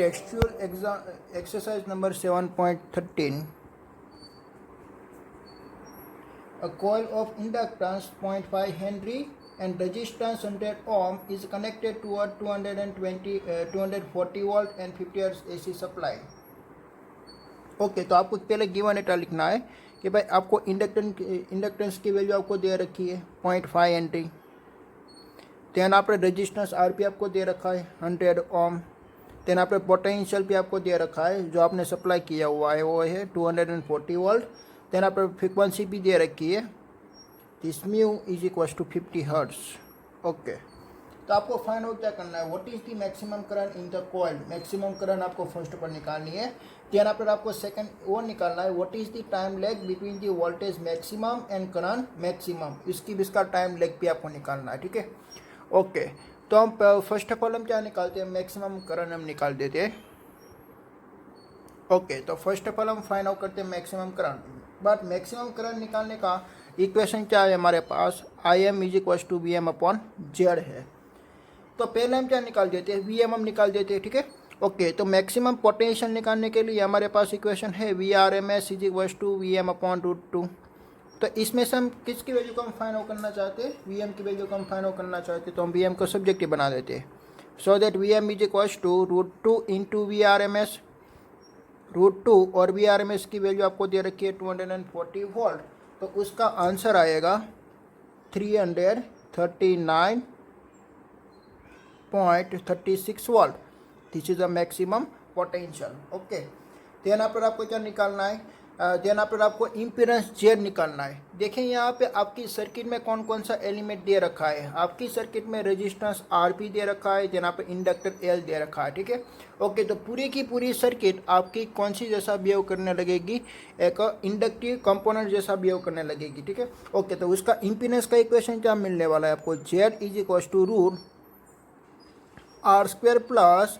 Textual exercise number 7.13. A coil of inductance 0.5 Henry and resistance 100 ohm is connected to a 240 volt and 50 Hz AC supply. Okay तो आपको पहले given data लिखना है कि भाई आपको इंडक्टेंस की वैल्यू आपको दे रखी है 0.5 हेनरी, देन आपने रेजिस्टेंस आरपी आपको दे रखा है 100 ओम, देन आपने पोटेंशियल भी आपको दे रखा है जो आपने सप्लाई किया हुआ है वो है 240 वोल्ट, देन आपने फ्रीक्वेंसी भी दे रखी है this mu is equals to 50 hertz. Okay तो आपको फाइंड आउट क्या करना है, what is the maximum current in the coil. Maximum current आपको फर्स्ट पर निकालनी है, देन आपको सेकंड वो निकालना है what is the time lag between the voltage maximum and current maximum. इसका टाइम लैग भी आपको निकालना है. ठीक है. ओके तो हम फर्स्ट ऑफ ऑल हम क्या निकालते हैं, मैक्सिमम करंट हम निकाल देते हैं. ओके तो फर्स्ट ऑफ ऑल हम फाइंड आउट करते हैं maximum current. But maximum current निकालने का इक्वेशन क्या है हमारे पास, I M is equal to V M upon Z है. तो पहले हम क्या निकाल देते हैं, वी एम हम निकाल देते हैं. ठीक है. ओके तो मैक्सिमम पोटेंशियल निकालने के लिए हमारे पास इक्वेशन है V R M S is equal to V M upon √2. तो इसमें से हम किसकी वैल्यू को हम फाइंड आउट करना चाहते हैं, वी एम की वैल्यू को हम फाइंड आउट करना चाहते हैं. तो हम वी एम को सब्जेक्टिव बना देते हैं so that V M is equal to √2 into V R M S. √2 और वी आर एम एस की वैल्यू आपको दे रखी है 240 वोल्ट, तो उसका आंसर आएगा 339.36 volt. This is a maximum potential. Okay then पर आपको क्या निकालना है, देन पर आपको इम्पीडेंस जेड निकालना है. देखें यहाँ पे आपकी सर्किट में कौन कौन सा एलिमेंट दे रखा है. आपकी सर्किट में रेजिस्टेंस आरपी दे रखा है, देन पे इंडक्टर एल दे रखा है. ठीक है. ओके तो पूरी की पूरी सर्किट आपकी कौन सी जैसा बिहेव करने लगेगी, एक इंडक्टिव कंपोनेंट जैसा बिहेव करने लगेगी. ठीक है. ओके तो उसका इम्पीडेंस का इक्वेशन क्या मिलने वाला है आपको, Z is equal to √R² plus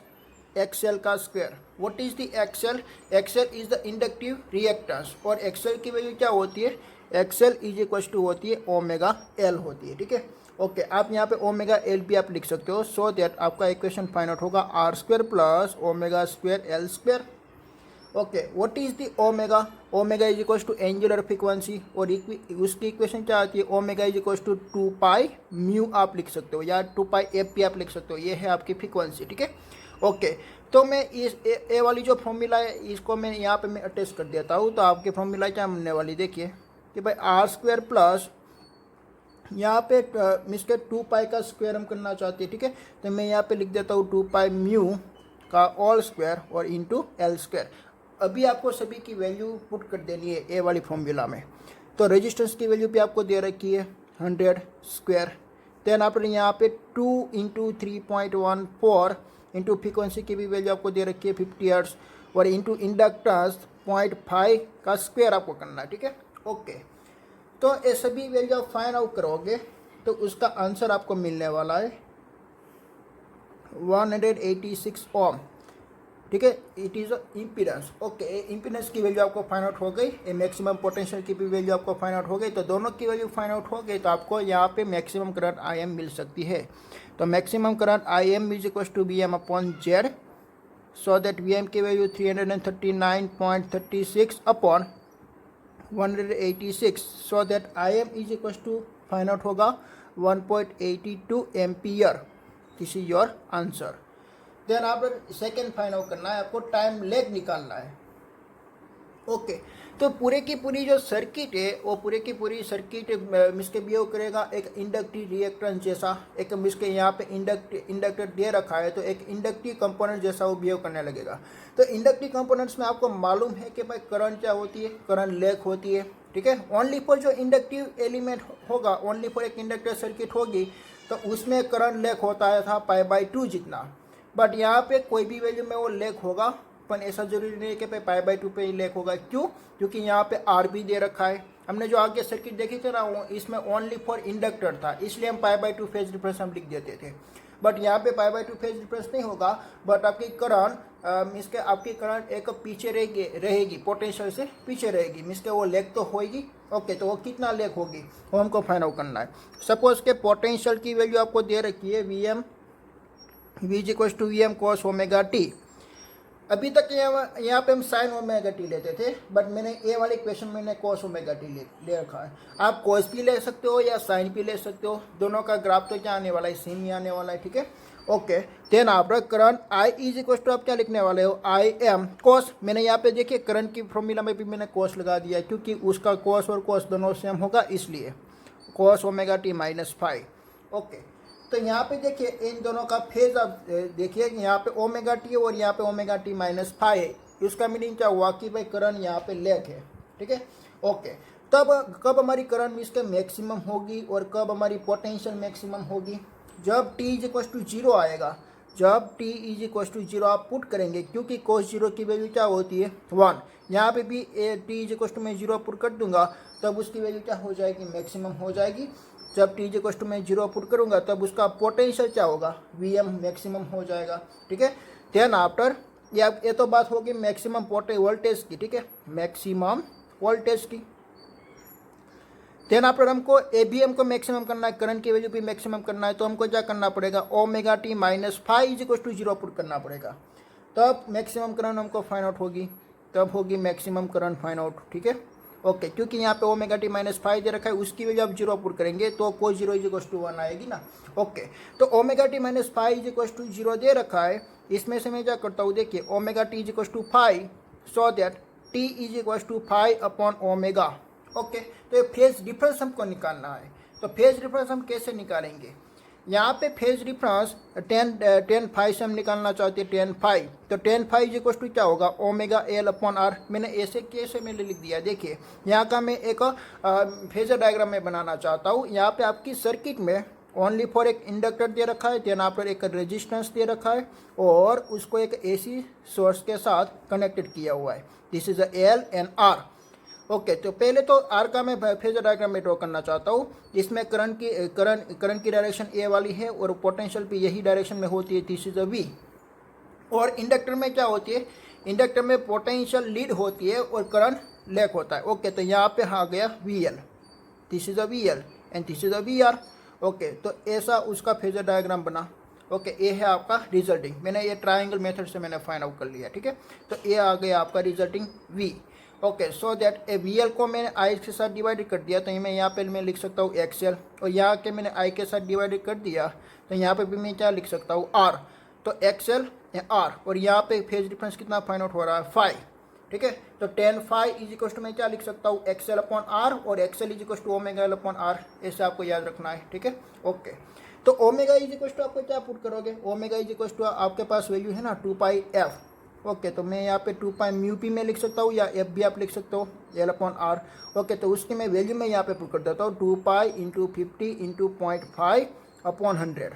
XL का square. What is the XL, XL is the inductive reactance और एक्सएल की वैल्यू क्या होती है, एक्सएल इज इक्वल टू होती है ओमेगा एल होती है. ठीक है. ओके आप यहाँ पे ओमेगा एल भी आप लिख सकते हो सो दैट आपका इक्वेशन फाइंड आउट होगा R² plus omega square L square. Okay what is the omega, omega is equal to angular frequency और उसकी इक्वेशन क्या आती है, omega is equal to 2π mu आप लिख सकते हो या 2π एफ भी आप लिख सकते हो. ये है आपकी फ्रीक्वेंसी. ठीक है. ओके तो मैं इस ए वाली जो फॉर्मूला है इसको मैं यहाँ पे मैं अटैच कर देता हूँ. तो आपकी फॉर्मूला क्या बनने वाली देखिए कि भाई R² प्लस यहाँ पे इसके 2π का स्क्वायर हम करना चाहते हैं. ठीक है. तो मैं यहाँ पे लिख देता हूँ 2π म्यू का ऑल स्क्वायर और इंटू एल स्क्वायर. अभी आपको सभी की वैल्यू पुट कर देनी है ए वाली फॉर्मूला में. तो रेजिस्टेंस की वैल्यू भी आपको दे रखी है 100 स्क्वायर, देन आपने यहाँ पे 2 इंटू 3.14 इंटू फ्रीक्वेंसी की भी वैल्यू आपको दे रखी है 50 हर्ट्ज और इंटू इंडक्टेंस 0.5 का स्क्वायर आपको करना है. ठीक है. ओके तो ये सभी वैल्यू आप फाइंड आउट करोगे तो उसका आंसर आपको मिलने वाला है 186 ओम. ठीक है. It is impedance. Okay impedance की वैल्यू आपको फाइंड आउट हो गई, ये मैक्सिमम पोटेंशियल की भी वैल्यू आपको फाइंड आउट हो गई. तो दोनों की वैल्यू फाइंड आउट हो गई तो आपको यहाँ पे मैक्सिमम करंट आई एम मिल सकती है. तो maximum current I M is equal to V M upon Z so that V M की value 339.36 upon 186 so that I M is equal to find out होगा 1.82 ampere. This is your answer. Then आप second find out करना है, आपको time leg निकालना है. Okay तो पूरे की पूरी जो सर्किट है वो पूरे की पूरी सर्किट मिसके बिहेव करेगा एक इंडक्टिव रिएक्टेंस जैसा. एक मिसके यहाँ पे इंडक्टर दे रखा है तो एक इंडक्टिव कंपोनेंट जैसा वो बिहेव करने लगेगा. तो इंडक्टिव कंपोनेंट्स में आपको मालूम है कि भाई करंट क्या होती है, करंट लेग होती है. ठीक है. ओनली फॉर जो इंडक्टिव एलिमेंट होगा, ओनली फॉर एक इंडक्टर सर्किट होगी तो उसमें करंट लेग होता है था π/2 जितना. बट यहाँ पे कोई भी वैल्यू में वो लेग होगा, पर ऐसा जरूरी नहीं है कि π/2 पे ही लेग होगा. क्यों, क्योंकि यहाँ पे आर भी दे रखा है. हमने जो आगे सर्किट देखी थी ना वो इसमें ओनली फॉर इंडक्टर था, इसलिए हम π/2 फेज डिफरेंस हम लिख देते थे. बट यहाँ पे π/2 फेज डिफरेंस नहीं होगा, बट आपकी करंट इसके आपकी करंट एक पीछे रहेगी पोटेंशियल से पीछे रहेगी. मिसके वो लेग तो होगी. ओके तो वो कितना लेग होगी वो हमको फाइंड आउट करना है. सपोज के पोटेंशियल की वैल्यू आपको दे रखी है V is equal to V M cos omega t. अभी तक यहाँ पे हम साइन ओमेगा टी लेते थे, बट मैंने ये वाले क्वेश्चन में मैंने कॉस ओमेगा टी ले रखा है। आप कॉस भी ले सकते हो या साइन भी ले सकते हो, दोनों का ग्राफ तो क्या आने वाला है, सेम ही आने वाला है, ठीक है। Okay, then after current I is equal to आप क्या लिखने वाले हो, आई एम कॉस। मैंने यहाँ पे देखिए करंट की फॉर्मूला में भी मैंने कॉस लगा दिया, क्योंकि उसका कॉस और कॉस दोनों सेम होगा, इसलिए cos omega t minus 5। Okay, तो यहाँ पे देखिए इन दोनों का फेज आप देखिए, यहाँ पे ओमेगा टी और यहाँ पे ओमेगा टी माइनस 5 है। उसका मीनिंग क्या हुआ कि भाई करंट यहाँ पे लैग है, ठीक है। ओके, तब कब हमारी करंट इसके मैक्सिमम होगी और कब हमारी पोटेंशियल मैक्सिमम होगी, जब t इज इक्वल टू 0 आएगा। जब t इज इक्वल टू 0 आप पुट करेंगे, क्योंकि cos 0 की वैल्यू क्या होती है 1, यहाँ पे भी t इज इक्वल टू मैं 0 पुट कर दूंगा, तब उसकी वैल्यू क्या हो जाएगी, मैक्सिमम हो जाएगी। जब t इज इक्वल टू मैं 0 पुट करूंगा, तब उसका पोटेंशियल क्या होगा, Vm मैक्सिमम हो जाएगा, ठीक है। देन आफ्टर ये तो बात होगी मैक्सिमम वोल्टेज की, ठीक है, मैक्सिमम वोल्टेज की। देन आफ्टर हमको एबीएम को मैक्सिमम करना है, करंट की वैल्यू भी मैक्सिमम करना है, तो हमको क्या करना पड़ेगा, omega t minus 5 is equal to 0 put करना पड़ेगा, तब मैक्सिमम करंट हमको फाइंड आउट होगी, तब होगी मैक्सिमम करंट फाइंड आउट, ठीक है। ओके, क्योंकि यहाँ पे ओमेगा टी माइनस 5 दे रखा है, उसकी वैल्यू आप 0 पुट करेंगे तो कोई 0 इज इक्वल टू 1 आएगी ना। ओके, तो omega t minus 5 is equal to 0 दे रखा है, इसमें से मैं क्या करता हूँ, देखिए omega t is equal to 5, so that t is equal to 5 upon omega. Okay, तो ये फेज डिफरेंस हमको निकालना है, तो फेज डिफरेंस हम कैसे निकालेंगे, यहाँ पे फेज डिफरेंस 10 से हम निकालना चाहते हैं 10 तो 10 इज इक्वल टू क्या होगा, ओमेगा एल अपॉन आर। मैंने ऐसे कैसे मैंने लिख दिया, देखिए यहाँ का मैं एक फेजर डायग्राम में बनाना चाहता हूँ। यहाँ पे आपकी सर्किट में ओनली फॉर एक इंडक्टर दे रखा है, देन आप एक रेजिस्टेंस दे रखा है और उसको एक एसी सोर्स के साथ कनेक्टेड किया हुआ है। This is a L and R. Okay, तो पहले तो आर का मैं फेजर डायग्राम में ड्रॉ करना चाहता हूँ, जिसमें करंट की डायरेक्शन ए वाली है और पोटेंशियल भी यही डायरेक्शन में होती है, दिस इज अ वी। और इंडक्टर में क्या होती है, इंडक्टर में पोटेंशियल लीड होती है और करंट लैग होता है। ओके, तो यहाँ पे आ गया V L, this is a V L and this is a V R. Okay, तो ऐसा उसका फेजर डायग्राम बना। ओके, ये है आपका रिजल्टिंग, मैंने ये ट्राइंगल मेथड से मैंने फाइंड आउट कर लिया, ठीक है। तो ये आ गया आपका resulting V. Okay, so that a V L को मैंने आई के साथ डिवाइड कर दिया, तो मैं यहाँ पे मैं लिख सकता हूँ एक्सएल, और यहाँ के मैंने आई के साथ डिवाइड कर दिया, तो यहाँ पे भी मैं क्या लिख सकता हूँ आर, तो एक्सएल आर, और यहाँ पे फेज डिफरेंस कितना फाइंड आउट हो रहा है 5, ठीक है। तो 10 इज इक्वल टू मैं क्या लिख सकता हूँ, एक्सएल अपॉन आर, और XL is equal to omega L upon R, ऐसे आपको याद रखना है, ठीक है। ओके, तो ओमेगा इज इक्वल टू आपको क्या पुट करोगे, ओमेगा इज इक्वल टू आपके पास वैल्यू है ना 2 पाई एफ। ओके, तो मैं यहाँ पे 2 पाई म्यू पी में लिख सकता हूँ, या एफ भी आप लिख सकते हो, एल अपॉन आर। ओके, तो उसकी मैं वैल्यू में यहाँ पे पुट कर देता हूँ 2 पाई इंटू 50 इंटू 0.5 अपॉन 100,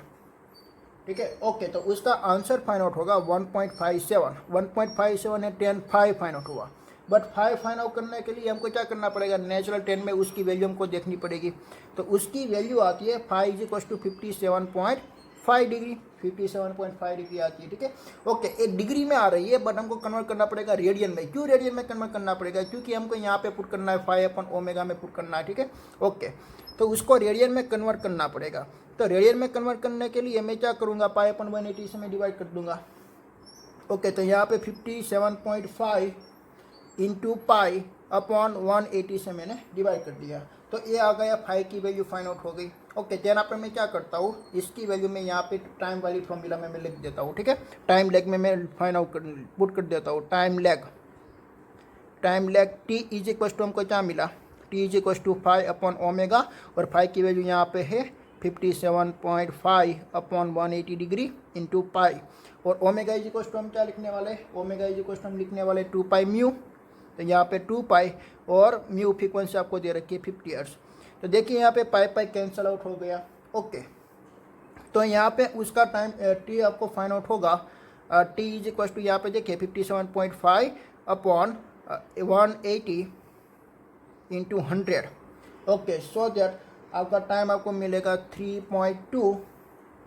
ठीक है। ओके, तो उसका आंसर फाइंड आउट होगा 1.57 1.57 है, 10 5 फाइंड आउट हुआ। बट 5 फाइंड आउट करने के लिए हमको क्या करना पड़ेगा, नेचुरल 10 में उसकी वैल्यू हमको देखनी पड़ेगी, तो उसकी वैल्यू आती है 5 is equal to 57.5 degree, 57.5 degree आती है, ठीक है। ओके, एक डिग्री में आ रही है, बट हमको कन्वर्ट करना पड़ेगा रेडियन में। क्यों रेडियन में कन्वर्ट करना पड़ेगा, क्योंकि हमको यहाँ पे पुट करना है 5 अपन ओमेगा में पुट करना है, ठीक है। ओके, तो उसको रेडियन में कन्वर्ट करना पड़ेगा, तो रेडियन में कन्वर्ट करने के लिए मैं क्या करूँगा, पाई अपन 180 से मैं डिवाइड कर दूंगा। ओके, तो यहाँ पे 57.5 इंटू पाई अपॉन 180 से मैंने डिवाइड कर दिया, तो ये आ गया 5 की वैल्यू फाइंड आउट हो गई। ओके, देन आप मैं क्या करता हूँ, इसकी वैल्यू में यहाँ पे टाइम वाली फॉर्मूला में मैं लिख देता हूँ, ठीक है। टाइम लैग में मैं फाइंड आउट पुट कर देता हूँ, time lag t is equal to हमको क्या मिला, t is equal to 5 upon omega, और 5 की वैल्यू यहाँ पे है 57.5 अपॉन 180 डिग्री इंटू पाई, और ओमेगा इज इक्वल टू हम क्या लिखने वाले, ओमेगा इज इक्वल टू हम लिखने वाले 2 पाई म्यू, तो यहाँ पे 2 पाई और म्यू फ्रीक्वेंसी आपको दे रखी है 50 हर्ट्ज। तो देखिए यहाँ पे पाई कैंसिल आउट हो गया। ओके, तो यहाँ पे उसका टाइम टी आपको फाइंड आउट होगा, टी इज इक्वल टू यहाँ पे देखिए 57.5 upon 180 into 100। Okay, so that आपका टाइम आपको मिलेगा 3.2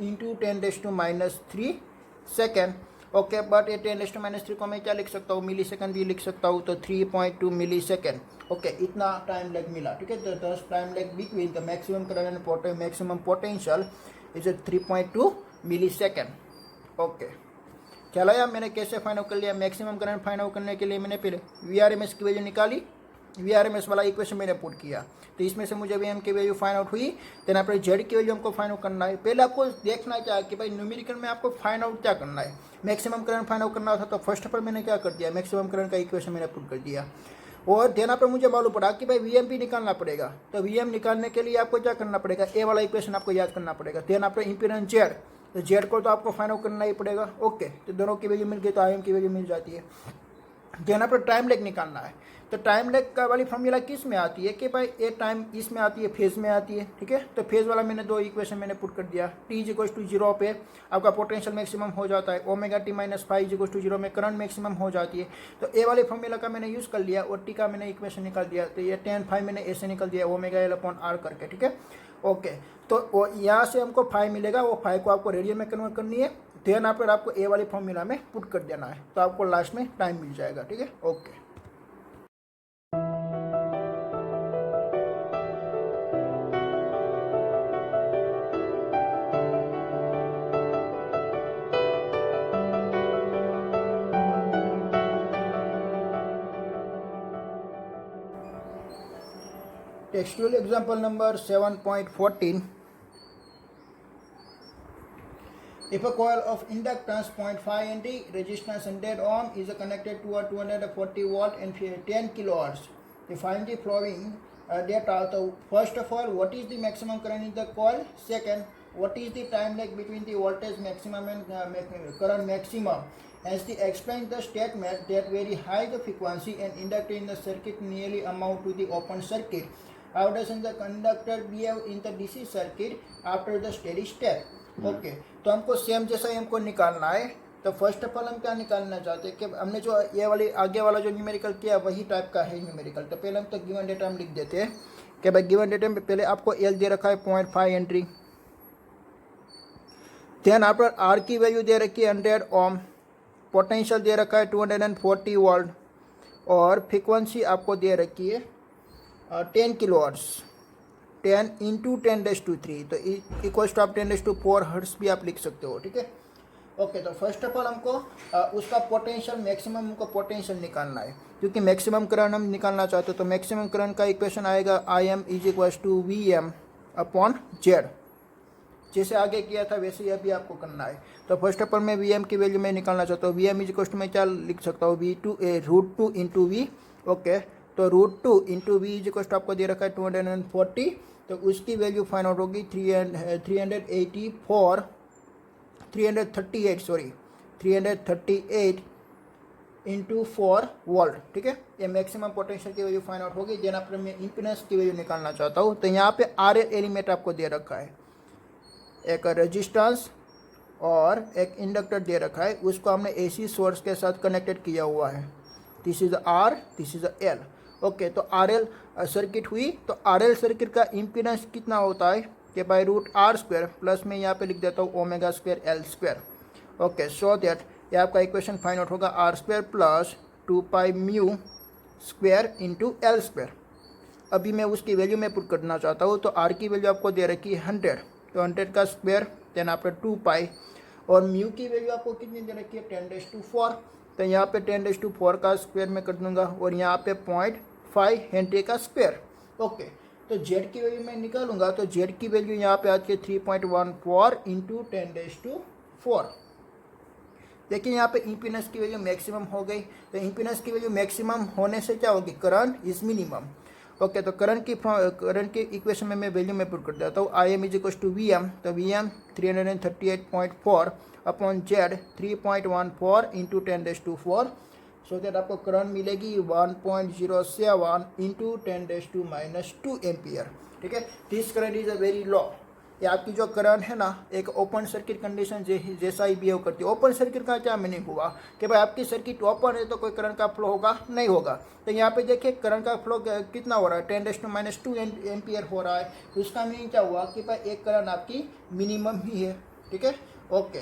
इंटू 10⁻³ सेकेंड। ओके, बट ये 10⁻³ को मैं क्या लिख सकता हूँ, मिली सेकेंड भी लिख सकता हूँ, तो 3.2 मिली सेकेंड। ओके, इतना टाइम लैग मिला, ठीक है। तो time lag between the maximum current and maximum potential is 3.2 milli second. Okay, ख्याल आया मैंने कैसे फाइंड आउट कर लिया। मैक्सिमम करंट फाइंड आउट करने के लिए मैंने पहले VRMS की वैल्यू निकाली, VRMS वाला इक्वेशन मैंने पुट किया, तो इसमें से मुझे VM की वैल्यू फाइंड आउट हुई। देन आपने Z की वैल्यू हमको फाइंड आउट करना है। पहले आपको देखना क्या कि भाई न्यूमेरिकल में आपको फाइंड आउट क्या करना है। मैक्सिमम करंट फाइंड आउट करना था, तो फर्स्ट ऑफ ऑल मैंने क्या कर दिया, मैक्सिमम करंट का इक्वेशन मैंने पुट कर दिया। और देन पर मुझे मालूम पड़ा कि भाई VM भी निकालना पड़ेगा, तो VM निकालने के लिए आपको क्या करना पड़ेगा, ए वाला इक्वेशन आपको याद करना पड़ेगा। देन आपका इम्पीडेंस Z, तो Z को तो आपको फाइंड आउट करना ही पड़ेगा। ओके, तो दोनों की वैल्यू मिल गई तो IM की वैल्यू मिल जाती है। देन पर टाइम लेग निकालना है, तो टाइम लेग का वाली फॉर्मूला किस में आती है कि भाई ए टाइम इसमें आती है, फेज में आती है। ठीक है, तो फेज वाला मैंने दो इक्वेशन मैंने पुट कर दिया। T = 0 पे आपका पोटेंशियल मैक्सिमम हो जाता है, ω-t - phi = 0 में करंट मैक्सिमम हो जाती है। तो ए वाले फॉर्मूला का मैंने यूज़ कर लिया और टी का मैंने इक्वेशन निकाल दिया। तो ये tan phi मैंने ऐसे निकल दिया ω/L/r करके। ठीक है, ओके, तो यहाँ से हमको फाई मिलेगा, वो फाई को आपको रेडियन में कन्वर्ट करनी है। देन आपको ए वाली फॉर्मूला में पुट कर देना है, तो आपको लास्ट में टाइम मिल जाएगा। ठीक है, okay. Textual example number 7.14. If a coil of inductance 0.5 Henry, resistance 100 ohm is connected to a 240 volt and 10 kilohertz, find the following data. So first of all, what is the maximum current in the coil? Second, what is the time lag between the voltage maximum and current maximum? As they explain the statement that very high the frequency and inductor in the circuit nearly amount to the open circuit. How does the conductor behave in the DC circuit after the steady state? Okay, तो हमको same जैसा ही हमको निकालना है। तो first of all हम क्या निकालना चाहते हैं कि हमने जो ये वाली आगे वाला जो न्यूमेरिकल किया वही टाइप का है न्यूमेरिकल। तो पहले हम तो गिवन डेटा हम लिख देते हैं कि भाई गिवन डेटा में पहले आपको एल दे रखा है 0.5 हेनरी। देन आफ्टर आर की वैल्यू दे रखी है 100 ओम, पोटेंशियल दे रखा है 240 वोल्ट और फ्रिक्वेंसी आपको दे रखी है 10 किलोहर्ट्ज़, 10 × 10⁻³ तो इक्वल्स टू आप 10⁻⁴ हर्ट्स भी आप लिख सकते हो। ठीक है, ओके। तो फर्स्ट ऑफ ऑल हमको उसका पोटेंशियल मैक्सिमम हमको पोटेंशियल निकालना है, क्योंकि मैक्सिमम करंट हम निकालना चाहते हो। तो मैक्सिमम करंट का इक्वेशन आएगा IM = VM/Z। जैसे आगे किया था वैसे ही अभी आपको करना है। तो फर्स्ट ऑफ ऑल मैं VM की वैल्यू मैं निकालना चाहता हूँ। VM = मैं क्या लिख सकता हूँ, √2 × V। ओके, तो √2 × V = आपको दे रखा है 240, तो उसकी वैल्यू फाइंड आउट होगी 338 × 4 वोल्ट। ठीक है, ये मैक्सिमम पोटेंशियल की वैल्यू फाइंड आउट होगी। देन आपको मैं इम्पीडेंस की वैल्यू निकालना चाहता हूँ। तो यहाँ पे RL एलिमेंट आपको दे रखा है, एक रेजिस्टेंस और एक इंडक्टर दे रखा है, उसको हमने AC सोर्स के साथ कनेक्टेड किया हुआ है। This is R, this is L। Okay, तो RL सर्किट हुई। तो RL सर्किट का इम्पीडेंस कितना होता है कि बाई √R² प्लस में यहाँ पे लिख देता हूँ ω²L²। ओके, सो दैट ये आपका इक्वेशन फाइंड आउट होगा R² + 2πμ² × L²। अभी मैं उसकी वैल्यू में पुट करना चाहता हूँ। तो R की वैल्यू आपको दे रखी है 100, तो 100 का स्क्वायर देन आपका 2π, और म्यू की वैल्यू आपको कितनी दे रखी है 10⁻⁴। तो यहाँ पे 10⁻⁴ का स्क्वायर में कर दूंगा और यहाँ पे 0.5 हेनरी का स्क्वायर। ओके, तो Z की वैल्यू मैं निकालूंगा। तो Z की वैल्यू यहाँ पे आती है 3.14 × 10⁻⁴। लेकिन यहाँ पे इम्पीडेंस की वैल्यू मैक्सिमम हो गई। तो इम्पीडेंस की वैल्यू मैक्सिमम होने से क्या होगी, करंट इज मिनिमम। ओके, तो करंट की इक्वेशन में मैं वैल्यू में पुट कर देता हूँ। IM = VM, तो VM 338.4 upon Z 3.14 × 10⁻⁴, so that आपको करंट मिलेगी 1.07 × 10⁻⁻² एम्पियर। ठीक है, this current is a very low. ये आपकी जो करंट है ना, एक ओपन सर्किट कंडीशन जैसा ही बिहेव करती है। ओपन सर्किट का क्या मीनिंग हुआ कि भाई आपकी सर्किट ओपन है तो कोई करंट का फ्लो होगा नहीं होगा। तो यहाँ पे देखिए करंट का फ्लो कितना हो रहा है, 10⁻⁻² एम्पियर हो रहा है। तो उसका मीनिंग क्या हुआ कि भाई एक करंट आपकी मिनिमम ही है। ठीक है, ओके।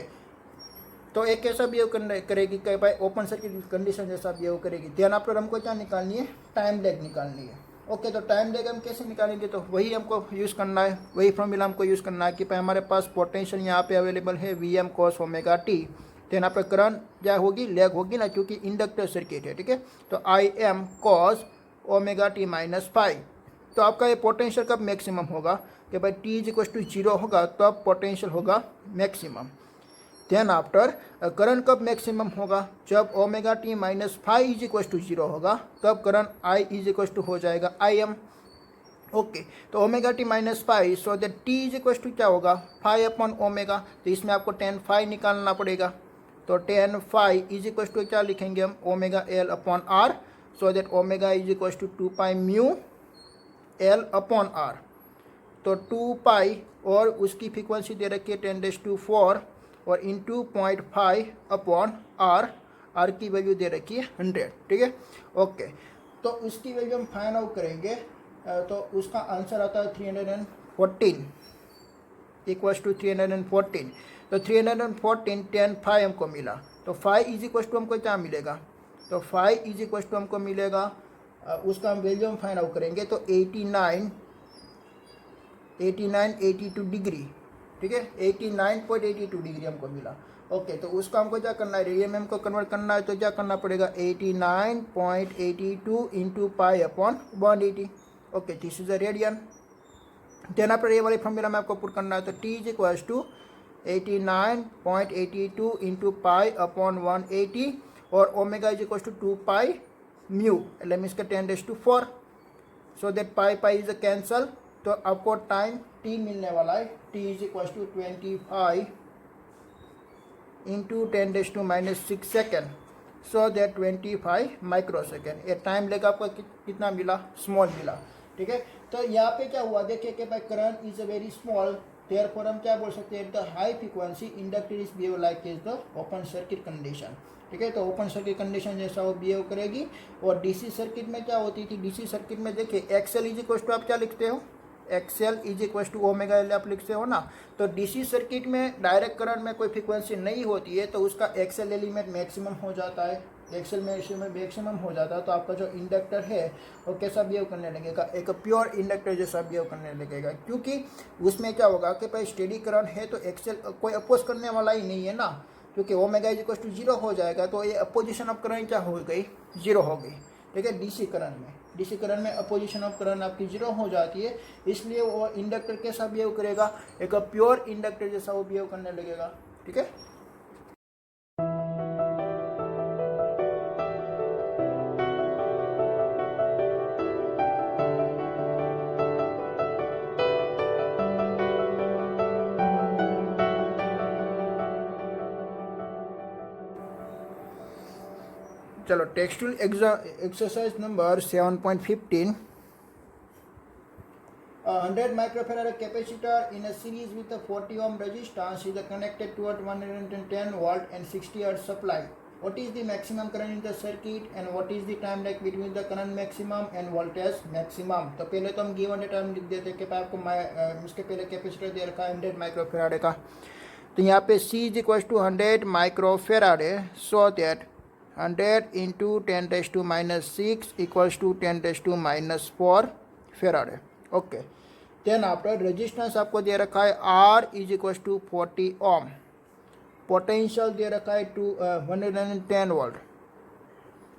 तो एक कैसा बिहेव करेगी कि भाई ओपन सर्किट कंडीशन जैसा बिहेव करेगी। ध्यान आप हमको क्या निकालनी है, टाइम लैग निकालनी है। ओके, तो टाइम लैग हम कैसे निकालेंगे, तो वही हमको यूज़ करना है, वही फॉर्मूला हमको यूज़ करना है कि भाई हमारे पास पोटेंशियल यहाँ पे अवेलेबल है VM cos ω t तो यहाँ पे करंट क्या होगी, लैग होगी ना, क्योंकि इंडक्टर सर्किट है, ठीक है। तो I M cos omega t minus five. तो आपका ये पोटेंशियल कब मैक्सिमम होगा कि भाई t is equal to zero होगा तब तो पोटेंशियल होगा मैक्सिमम। देन आफ्टर करंट कब मैक्सिमम होगा, जब omega t minus five is equal to zero होगा तब current I is equal to हो जाएगा आई एम। ओके, तो omega t minus five, so that t is equal to क्या होगा, फाइव अपॉन ओमेगा। तो इसमें आपको टेन फाइव निकालना पड़ेगा। तो tan phi is equal to क्या लिखेंगे हम, omega L upon R. So that omega is equal to two pi mu L upon R. तो टू पाई और उसकी फ्रीक्वेंसी दे रखी है 10⁴ और इंटू 0.5 अपॉन आर। आर की वैल्यू दे रखी है 100, ठीक है। ओके, तो उसकी वैल्यू हम फाइंड आउट करेंगे। तो उसका आंसर आता है 314 इक्वल्स टू 314। तो 314 10 5 हमको मिला। तो 5 इज इक्वल टू हमको क्या मिलेगा, तो 5 इज इक्वल टू हमको मिलेगा, उसका हम वैल्यू हम फाइंड आउट करेंगे। तो 82 डिग्री, ठीक है, 89.82 डिग्री हमको मिला। ओके, तो उसका हमको क्या करना है, रेडियन में हमको कन्वर्ट करना है। तो क्या करना पड़ेगा, 89.82 into pi upon 180। Okay, this is a radian. देना पर ये वाली फॉर्मूला में आपको पुट करना है। तो T is equal to 89.82 into pi upon 180 और omega is equal to 2 pi mu, L इसका 10⁴। So that pi pi is cancel. तो आपको टाइम टी मिलने वाला है, t is equal to 25 into 10⁻⁶ second. So that 25 micro second. ये time लेगा आपका कितना मिला, स्मॉल मिला, ठीक है। तो यहाँ पे क्या हुआ, देखिए कि भाई current is a very small, therefore हम क्या बोल सकते हैं, the high frequency inductor is behave like is the open circuit condition, ठीक है। तो ओपन सर्किट कंडीशन जैसा वो बिहेव करेगी। और डीसी सर्किट में क्या होती थी, डीसी सर्किट में देखिए एक्सएल इज इक्वल टू आप क्या लिखते हो, XL is equal to omega L आप लिखते हो ना। तो डीसी सर्किट में डायरेक्ट करंट में कोई फ्रीक्वेंसी नहीं होती है तो उसका एक्सएल एलिमेंट मैक्सिमम हो जाता है, एक्सएल में मैक्सिमम हो जाता है। तो आपका जो इंडक्टर है वो कैसा बिहेव करने लगेगा, एक प्योर इंडक्टर जैसा बिहेव करने लगेगा, क्योंकि उसमें क्या होगा कि भाई स्टेडी करंट है तो एक्सएल कोई अपोज करने वाला ही नहीं है ना, क्योंकि omega is equal to zero हो जाएगा। तो ये अपोजिशन ऑफ करंट क्या हो गई, जीरो हो गई, ठीक है। डीसी करंट में अपोजिशन ऑफ करंट आपकी जीरो हो जाती है, इसलिए वो इंडक्टर कैसा बिहेव करेगा, एक प्योर इंडक्टर जैसा वो बिहेव करने लगेगा, ठीक है। चलो textual exercise number 7.15। 100 microfarad capacitor in a series with a 40 ohm resistance is connected to a 110 volt and 60 hertz supply. What is the maximum current in the circuit and what is the time lag between the current maximum and voltage maximum? तो पहले तो हम given time लिख देते हैं कि आपको इसके पहले कैपेसिटर दे रखा है 100 माइक्रोफेराड का। तो यहाँ पे C is equal to 100 microfarad है, so that 100 into 10⁻⁻⁶ equals to 10⁻⁻⁴ farad है। ओके, देन आफ्टर रेजिस्टेंस आपको दे रखा है R is equal to 40 ohm, potential दे रखा है 110 volt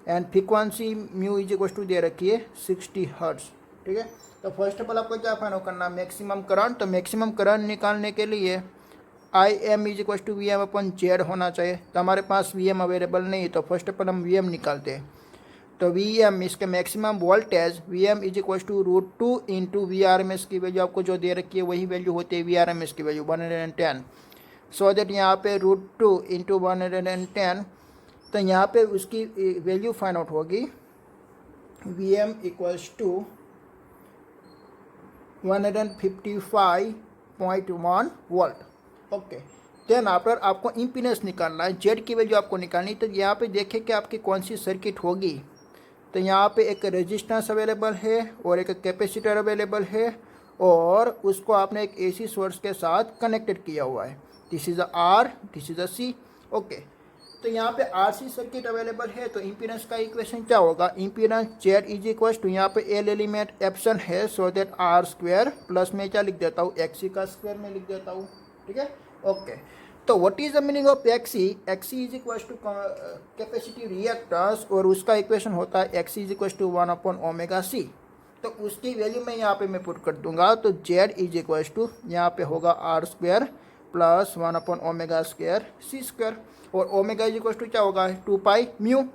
and frequency mu is equal to दे रखी है 60 हर्ट्ज, ठीक है। तो फर्स्ट ऑफ ऑल आपको क्या फाइंड आउट करना, मैक्सिमम करंट। तो मैक्सिमम करंट निकालने के लिए I M is equal to V M upon Z होना चाहिए। तो हमारे पास वी एम अवेलेबल नहीं है, तो फर्स्ट ऑफ ऑल हम वी एम निकालते हैं। तो वी एम इसके maximum voltage V M is equal to √2 into V R M S की वैल्यू आपको जो दे रखी है वही वैल्यू होती है वी आर एम एस की वैल्यू 110। सो दैट यहाँ पे √2 इंटू 110, तो यहाँ पे उसकी वैल्यू फाइंड आउट होगी V M equals to 155.1 volt. Okay, then after आपको इम्पीडेंस निकालना है, जेड की वैल्यू आपको निकालनी। तो यहाँ पे देखें कि आपकी कौन सी सर्किट होगी। तो यहाँ पे एक रेजिस्टेंस अवेलेबल है और एक कैपेसिटर अवेलेबल है और उसको आपने एक एसी सोर्स के साथ कनेक्टेड किया हुआ है। This is a R, this is a C. Okay, तो यहाँ पे आरसी सर्किट अवेलेबल है। तो इम्पीडेंस का इक्वेशन क्या होगा, impedance Z is equal to यहाँ पे एल एलिमेंट एप्सन है, so that R square plus में क्या लिख देता हूँ, एक्सी का स्क्वायर में लिख देता हूँ, ठीक है। ओके, तो what is the meaning of XC? XC is equal to capacitive reactance और उसका इक्वेशन होता है एक्सी इज इक्वल टू 1/ओमेगा सी। तो उसकी वैल्यू मैं यहाँ पे मैं पुट कर दूंगा। तो जेड इज इक्वल टू यहाँ पे होगा आर स्क्वायर प्लस 1/ओमेगा²c²। और ओमेगा इज इक्वल टू क्या होगा 2π/μ।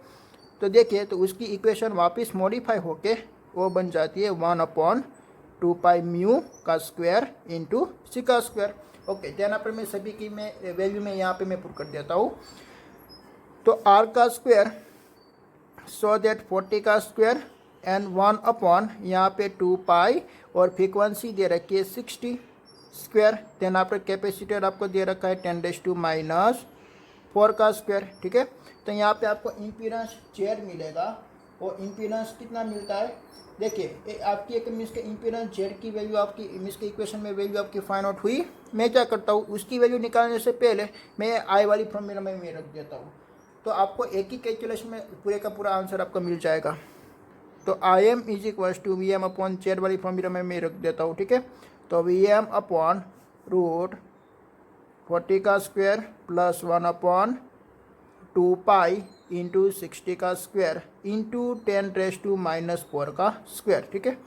तो देखिए तो उसकी इक्वेशन वापस मॉडिफाई होके वो बन जाती है 1/2π/μ² इंटू c²। ओके, यहाँ पर मैं सभी की मैं वैल्यू में यहाँ पे मैं पुट कर देता हूँ। तो r², सो दैट 40² एंड 1/ यहाँ पे 2π और फ्रीक्वेंसी दे रखी है 60²। देन यहाँ पर कैपेसिटर आपको दे रखा है 10⁻⁴²। ठीक है, तो यहाँ पे आपको इम्पीडेंस जेड मिलेगा। और इम्पीडेंस कितना मिलता है देखिए, आपकी एक मीन्स के इम्पीडेंस जेड की वैल्यू आपकी मीन्स के इक्वेशन में वैल्यू आपकी फाइंड आउट हुई। मैं क्या करता हूँ, उसकी वैल्यू निकालने से पहले मैं आई वाली फॉर्मूला में रख देता हूँ। तो आपको एक ही कैलकुलेशन में पूरे का पूरा आंसर आपको मिल जाएगा। तो I M is equal to V M upon Z वाली फॉर्मूला में मैं रख देता हूँ। ठीक है, तो V M upon √40² plus 1/2π into 60² into 10⁻⁻⁴²। ठीक है,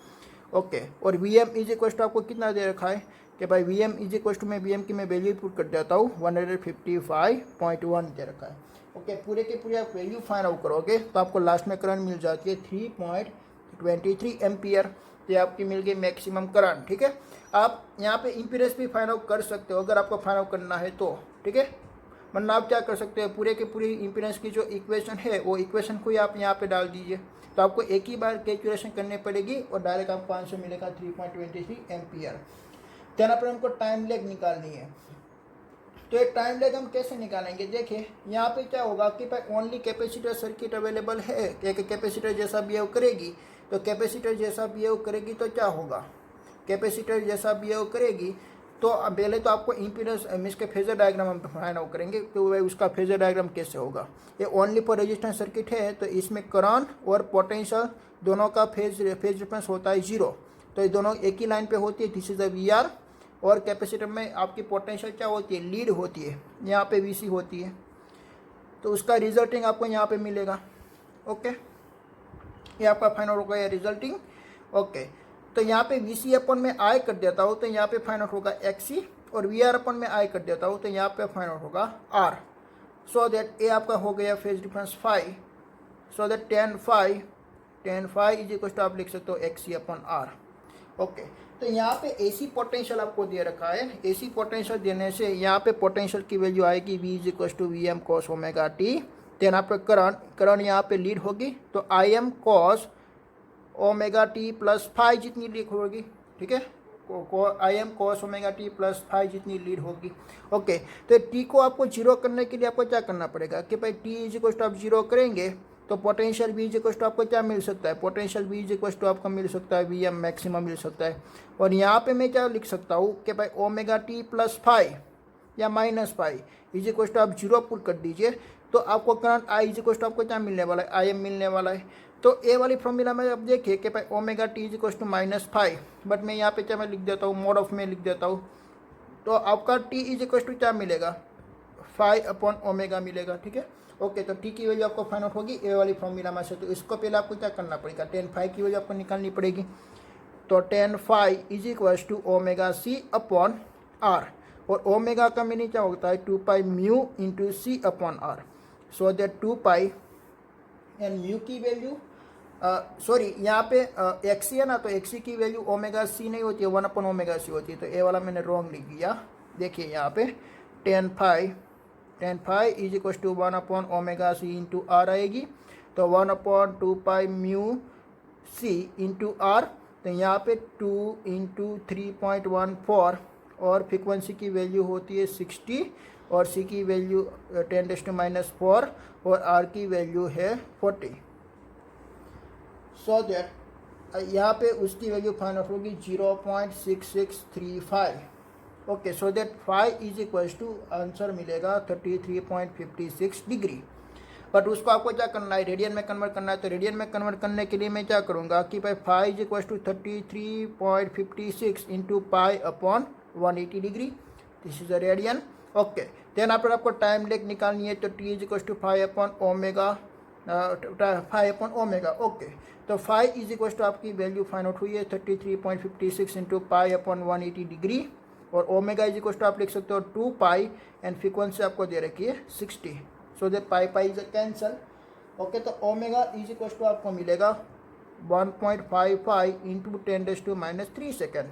ओके। और V M is equal to आपको कितना दे रखा है कि भाई V M is equal to मैं वी एम की मैं वैल्यू पुट कर देता हूँ 155.1 दे रखा है। ओके, पूरे के पूरे आप वैल्यू फाइंड आउट करोगे तो आपको लास्ट में करंट मिल जाती है 3.23 एम्पियर। तो आपकी मिल गई मैक्सिमम करंट। ठीक है, आप यहाँ पे इम्पीडेंस भी फाइंड आउट कर सकते हो अगर आपको फाइंड आउट करना है तो। ठीक है, वरना आप क्या कर सकते हो, पूरे के पूरी इम्पीडेंस की जो इक्वेशन है वो इक्वेशन को ही आप यहाँ पे डाल दीजिए। तो आपको एक ही बार कैलकुलेशन करनी पड़ेगी और डायरेक्ट आपको आंसर मिलेगा 3.23 एम्पियर। यहाँ पर हमको टाइम लेग निकालनी है। तो एक टाइम लेग हम कैसे निकालेंगे, देखिए यहाँ पे क्या होगा कि भाई ओनली कैपेसिटर सर्किट अवेलेबल है। एक कैपेसिटर जैसा बिहेव करेगी तो कैपेसिटर जैसा बिहेव करेगी तो क्या होगा, कैपेसिटर जैसा बिहेव करेगी तो पहले तो आपको इम्पीडेंस मीन्स के फेजर डायग्राम हम फाइंड आउट करेंगे। तो भाई उसका फेजर डायग्राम कैसे होगा, ये ओनली फॉर रेजिस्टेंस सर्किट है तो इसमें करंट और पोटेंशियल दोनों का फेज डिफरेंस होता है 0। तो ये दोनों एक ही लाइन पे होती है, दिस इज अ VR। और कैपेसिटर में आपकी पोटेंशियल क्या होती है, लीड होती है, यहाँ पे VC होती है। तो उसका रिजल्टिंग आपको यहाँ पे मिलेगा। ओके, ये आपका फाइनल होगा ये रिजल्टिंग। ओके, तो यहाँ पे VC अपन में I कर देता हूँ तो यहाँ पे फाइंड आउट होगा XC। और VR अपन में I कर देता हूँ तो यहाँ पे फाइंड आउट होगा R। सो दैट ये आपका हो गया phase difference 5। So that 10⁵ is equal to आप लिख सकते हो XC/R। ओके, तो यहाँ पे AC पोटेंशियल आपको दे रखा है। AC पोटेंशियल देने से यहाँ पे पोटेंशियल की वैल्यू आएगी V is equal to VM cos ωt। Then आप करंट यहाँ पे लीड होगी तो IM cos ωt plus phi जितनी लीड होगी। ठीक है, IM cos ωt plus phi जितनी लीड होगी। ओके, तो T को आपको 0 करने के लिए आपको क्या करना पड़ेगा कि भाई T इज इक्वल टू आप 0 करेंगे तो potential V is equal to आपको क्या मिल सकता है, potential V is equal to आपको मिल सकता है VM मैक्सिमम मिल सकता है। और यहाँ पे मैं क्या लिख सकता हूँ कि भाई ωt प्लस फाई या minus phi is equal to आप 0 पुट कर दीजिए तो आपको current I is equal to आपको क्या मिलने वाला है, IM मिलने वाला है। तो ए वाली फॉर्मूला में अब देखिए कि भाई ωt is equal to -phi, but मैं यहाँ पे क्या मैं लिख देता हूँ, मोड ऑफ में लिख देता हूँ। तो आपका T इज इक्वल टू क्या मिलेगा, 5/ω मिलेगा। ठीक है, ओके, तो T की वैल्यू आपको फाइंड आउट होगी ए वाली फॉर्मूला में से। तो इसको पहले आपको क्या करना पड़ेगा, 10⁵ की वैल्यू आपको निकालनी पड़ेगी। तो 10⁵ इज इक्वल टू ωc/R। और ओमेगा का मीनिंग क्या होता है 2π/μ into C/R। So that 2π and mu की वैल्यू सॉरी यहाँ पे XC है ना, तो XC की वैल्यू ωc नहीं होती है, 1/ωc होती है। तो ए वाला मैंने रॉन्ग लिख दिया। देखिए यहाँ पे 10⁵ is equal to 1/ωc into R आएगी। तो 1/2π/μ C इंटू R। तो यहाँ पे 2 इंटू 3.14 और फ्रिक्वेंसी की वैल्यू होती है 60 और C की वैल्यू 10⁻⁴ और R की वैल्यू है 40। सो दैट यहाँ पे उसकी वैल्यू फाइंड आउट होगी 0.6635। Okay, so that phi is equal to answer मिलेगा 33.56 डिग्री। बट उसको आपको क्या करना है, रेडियन में कन्वर्ट करना है। तो रेडियन में कन्वर्ट करने के लिए मैं क्या करूँगा कि भाई phi is equal to 33.56 into pi upon 180 degree. This is a radian. Okay, then after आपको टाइम लेग निकालनी है, तो टी इज इक्वल टू 5/ओमेगा, 5/ओमेगा। ओके, तो 5 इज इक्वल टू आपकी वैल्यू फाइंड आउट हुई है 33.56 इंटू पाई/180 डिग्री, और ओमेगा इज इक्वल टू आप लिख सकते हो 2 पाई, एंड फ्रीक्वेंसी आपको दे रखी है 60, सो that pi pi is cancel. Okay, तो ओमेगा इज इक्वल टू आपको मिलेगा 1.55 इंटू 10⁻³ सेकेंड।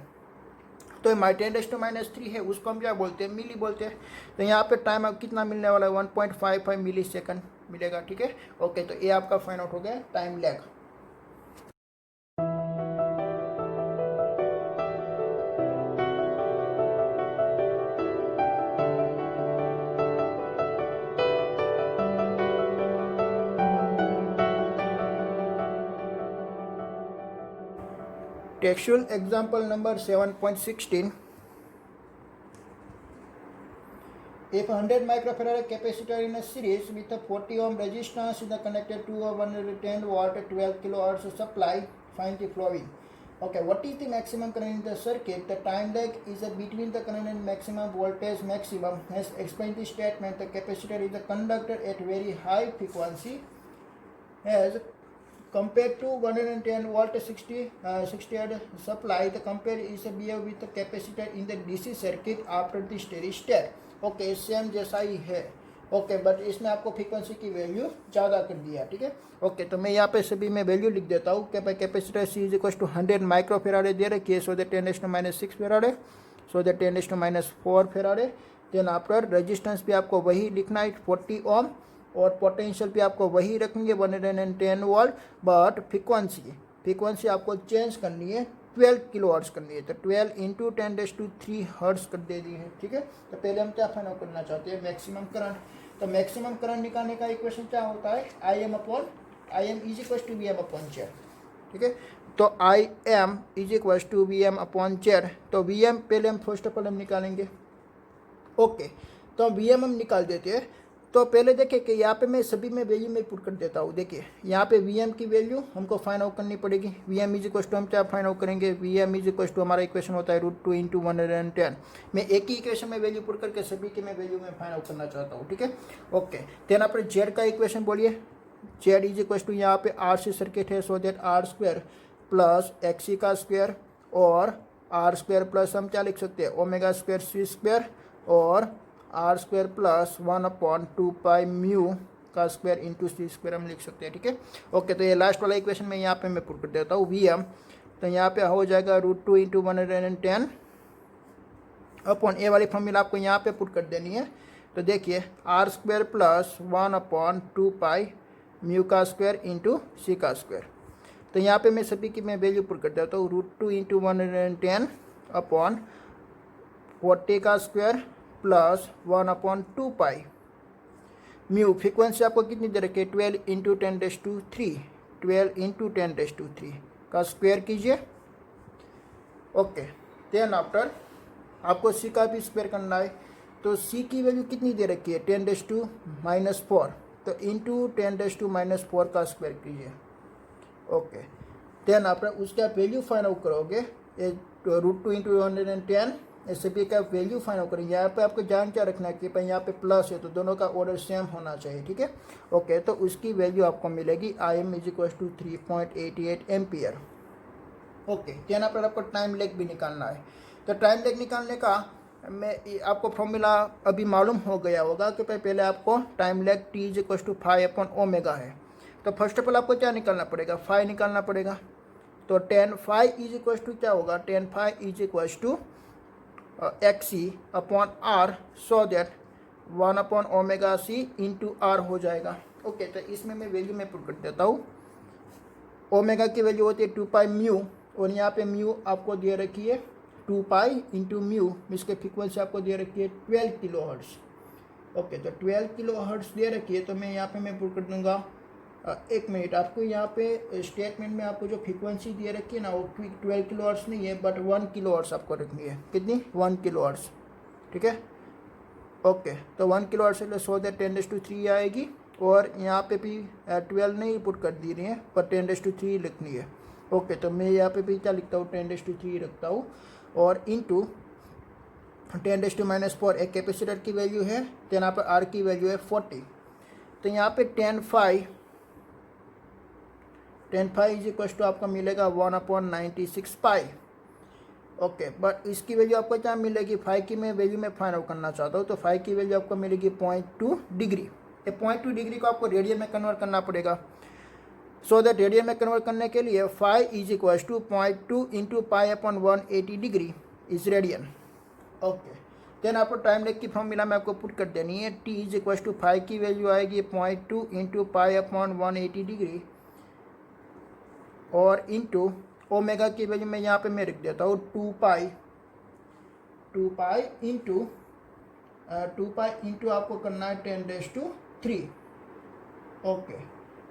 तो माई 10⁻³ है, उसको हम क्या बोलते हैं, मिली बोलते हैं। तो यहाँ पे टाइम अब कितना मिलने वाला है, 1.55 मिली सेकेंड मिलेगा, ठीक है। ओके, तो ये आपका फाइंड आउट हो गया time lag. Textual example number 7.16. If 100 microfarad capacitor in a series with a 40 ohm resistance is connected to a 110 watt 12 kilohertz supply, find the flowing. Okay, what is the maximum current in the circuit? The time lag is between the current and maximum voltage maximum. As explained the statement, the capacitor is a conductor at very high frequency as compared to 110 volt 60 Hz supply. The compare is behave with the capacitor in the DC circuit after the steady state. Okay, same जैसा ही है। Okay, but इसमें आपको frequency की value ज़्यादा कर दिया, ठीक है। ओके, तो मैं यहाँ पे सभी में वैल्यू लिख देता हूँ कि भाई capacitor C is equal to 100 microfarad दे रखी है, सो दैट 10⁻6 फेराड है, सो दैट 10⁻4 फेराड है। देन आफ्टर रेजिस्टेंस भी आपको वही लिखना है 40 ओम, और पोटेंशियल भी आपको वही रखेंगे 110 वोल्ट, बट फ्रीक्वेंसी आपको चेंज करनी है, 12 किलो हर्ट्ज करनी है। तो 12 इंटू 10⁻³ हर्ट्ज कर दे दी है, ठीक है। तो पहले हम क्या फाइंड आउट करना चाहते हैं, मैक्सिमम करंट। तो मैक्सिमम करंट निकालने का इक्वेशन क्या होता है, I M is equal to V M upon Z, ठीक है। तो I M is equal to V M upon Z. तो वी एम पहले हम फर्स्ट ऑफ ऑल हम निकालेंगे। ओके, तो वी एम हम निकाल देते हैं। तो पहले देखिए कि यहाँ पे मैं सभी में वैल्यू में पुट कर देता हूँ। देखिए यहाँ पे वी एम की वैल्यू हमको फाइंड आउट करनी पड़ेगी। V M is equal to हम क्या फाइंड आउट करेंगे, V M is equal to हमारा इक्वेशन होता है √2 इंटू 110। मैं एक ही इक्वेशन में वैल्यू पुट करके सभी के मैं वैल्यू में फाइंड आउट करना चाहता हूँ, ठीक है। ओके, देन आप जेड का इक्वेशन बोलिए। जेड इज इक्वल टू यहाँ पे आर सी सर्किट है, so that r² plus X C का स्क्वायर, और r² प्लस हम क्या लिख सकते हैं, ω² c², और r² प्लस 1/2 पाई म्यू का स्क्वायर इंटू c² हम लिख सकते हैं, ठीक है। ओके, तो ये लास्ट वाला इक्वेशन में यहाँ पे मैं पुट कर देता हूँ वी एम। तो यहाँ पे हो जाएगा √2 इंटू 110 अपॉन ए वाली फॉर्मूला आपको यहाँ पे पुट कर देनी है। तो देखिए r² प्लस 1/2 पाई म्यू का स्क्वायर इंटू सी का स्क्वायर। तो यहाँ पे मैं सभी की मैं वैल्यू पुट कर देता हूँ, √2 इंटू 110 अपॉन 40 का स्क्वायर प्लस 1/2 पाई म्यू। फ्रीक्वेंसी आपको कितनी दे रखी है, 12 इंटू 10⁻³ 12 इंटू 10⁻³ का स्क्वायर कीजिए। ओके, देन आफ्टर आपको सी का भी स्क्वायर करना है। तो सी की वैल्यू कितनी दे रखी है, 10⁻⁴। तो इंटू 10⁻⁴ का स्क्वायर कीजिए। ओके, देन आफ्टर उसका वैल्यू फाइंड आउट करोगे, √2 इंटू 110 ऐसे भी का वैल्यू फाइंड आउट करेंगे। यहाँ पे आपको जान क्या रखना है कि भाई यहाँ पे प्लस है, तो दोनों का ऑर्डर सेम होना चाहिए, ठीक है। ओके, तो उसकी वैल्यू आपको मिलेगी I M is equal to 3.88 ampere. Okay, then पर आपको टाइम लेग भी निकालना है। तो टाइम लेग निकालने का मैं आपको फॉर्मूला अभी मालूम हो गया होगा कि भाई पहले आपको time lag T is equal to 5/ओमेगा है। तो फर्स्ट ऑफ ऑल आपको क्या निकालना पड़ेगा, 5 निकालना पड़ेगा। तो 10 इज इक्वल टू क्या होगा, 10 is equal to XC upon R, so that 1/ωc into R हो जाएगा। ओके, तो इसमें मैं वैल्यू में पुट कर देता हूँ। ओमेगा की वैल्यू होती है 2 पाई म्यू, और यहाँ पे म्यू आपको दे रखी है 2 पाई इंटू म्यू, इसके फ्रीक्वेंसी आपको दे रखी है 12 किलो हर्ट्ज। ओके, तो 12 किलो हर्ट्ज दे रखी है। तो मैं यहाँ पे मैं पुट कर दूंगा, एक मिनट, आपको यहाँ पे स्टेटमेंट में आपको जो फ्रीक्वेंसी दे रखी है ना, वो 12 किलो हर्ट्ज नहीं है, बट 1 किलो हर्ट्ज आपको रखनी है। कितनी, 1 किलो हर्ट्ज, ठीक है। ओके, तो 1 किलो हर्ट्ज से सो दैट 10⁻³ आएगी, और यहाँ पे भी 12 नहीं पुट कर दी रही है, पर 10⁻³ लिखनी है। ओके, तो मैं यहाँ पे भी क्या लिखता हूँ, 10⁻³ रखता हूँ, और इंटू 10⁻⁴ एक कैपेसिटर की वैल्यू है, तो यहाँ पर R की वैल्यू है 40। तो यहाँ पे 10⁵ इज इक्वल टू आपका मिलेगा 1/96 पाई। ओके, बट इसकी वैल्यू आपको क्या मिलेगी, 5 की मैं वैल्यू में फाइंड आउट करना चाहता हूँ, तो 5 की वैल्यू आपको मिलेगी 0.2 डिग्री। ये 0.2 डिग्री को आपको रेडियन में कन्वर्ट करना पड़ेगा। सो दैट रेडियन में कन्वर्ट करने के लिए 5 is equal to 0.2 into π/180 degree is radian. Okay, then आपको टाइम लेग की फॉर्मूला में आपको पुट कर देनी है। t इज इक्वल टू 5 की वैल्यू आएगी 0.2 इंटू π/180 डिग्री और इंटू ओमेगा की वैल्यू में यहाँ पे मैं रख देता हूँ 2 पाई इंटू आपको करना है 10⁻³ ओके,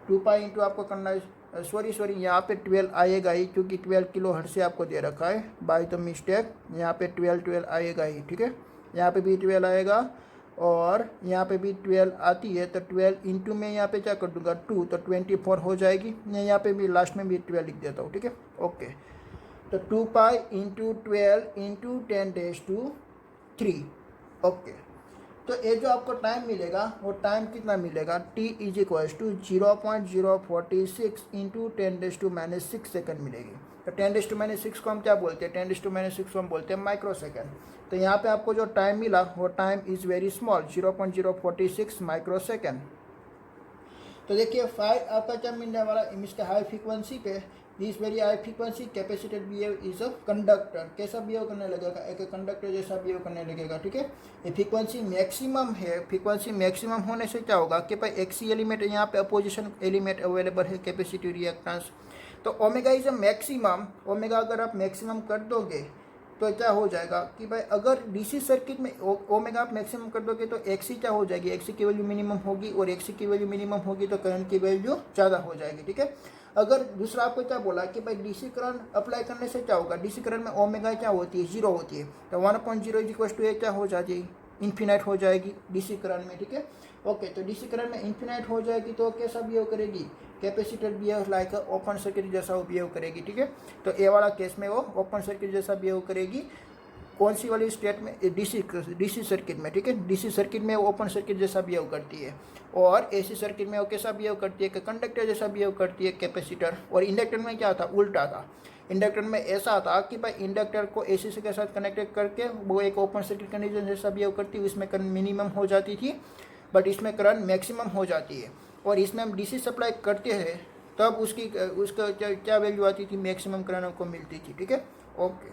2 पाई इंटू आपको करना है, सॉरी यहाँ पे 12 आएगा ही, क्योंकि 12 किलो हर्ट्ज से आपको दे रखा है बाय द मिस्टेक। यहाँ पे 12 आएगा ही, ठीक है, यहाँ पे भी 12 आएगा और यहाँ पे भी 12 आती है, तो 12 इंटू में यहाँ पे क्या कर दूंगा 2, तो 24 हो जाएगी। मैं यहाँ पे भी लास्ट में भी 12 लिख देता हूँ, ठीक है। ओके, तो 2 पाई इंटू 12 इंटू 10⁻³ ओके। तो ये जो आपको टाइम मिलेगा वो टाइम कितना मिलेगा, t is equal to 0.046 into 10⁻⁻6 second मिलेगी। तो 10⁻⁻6 को हम क्या बोलते हैं, 10⁻⁻6 को हम बोलते हैं माइक्रो सेकेंड। तो यहाँ पे आपको जो टाइम मिला वो time is very small, 0.046 micro second. तो देखिए 5 आपका क्या मिलने वाला, इसके हाई फ्रीक्वेंसी पे this very high frequency capacitor behave is a conductor. कैसा बिहेव करने लगेगा, एक कंडक्टर जैसा बिहेव करने लगेगा, ठीक है। ये फ्रीक्वेंसी मैक्सिमम है, फ्रीक्वेंसी मैक्सिमम होने से क्या होगा कि भाई एक सी एलिमेंट यहाँ पे अपोजिशन एलिमेंट अवेलेबल है, कैपेसिटिव रिएक्टेंस। तो omega is a maximum, omega अगर आप मैक्सिमम कर दोगे तो क्या हो जाएगा कि भाई अगर डीसी सर्किट में ओमेगा आप मैक्सिमम कर दोगे तो एक्सी क्या हो जाएगी, एक्सी की वैल्यू मिनिमम होगी और एक्सी की वैल्यू मिनिमम होगी तो करंट की वैल्यू ज़्यादा हो जाएगी, ठीक है। अगर दूसरा आपको क्या बोला कि भाई डीसी करंट अप्लाई करने से क्या होगा, डीसी करंट में ओमेगा क्या होती है, 0 होती है, तो 1/0 इज इक्वल टू क्या हो जाएगी, इन्फिनाइट हो जाएगी डीसी करंट में, ठीक है। ओके, तो डीसी करंट में इन्फिनाइट हो जाएगी तो कैसा बिहेव करेगी, capacitor behave like open circuit जैसा वो बिहेव करेगी, ठीक है। तो ए वाला केस में वो ओपन सर्किट जैसा बिहेव करेगी, कौन सी वाली स्टेट में, डीसी सर्किट में, ठीक है। डीसी सर्किट में वो ओपन सर्किट जैसा बिहेव करती है और एसी सर्किट में वो कैसा बिहेव करती है कि कंडक्टर जैसा बिहेव करती है, कैपेसिटर। और इंडक्टर में क्या था, उल्टा था। इंडक्टर में ऐसा था कि भाई इंडक्टर को एसी से के साथ कनेक्टेड करके वो एक ओपन सर्किट कंडीशन जैसा बिहेव करती है, इसमें करंट मिनिमम हो जाती थी बट इसमें करंट मैक्सिमम हो जाती है। और इसमें हम डीसी सप्लाई करते हैं तब उसका क्या वैल्यू आती थी, मैक्सिमम करंट हमको मिलती थी, ठीक है। ओके।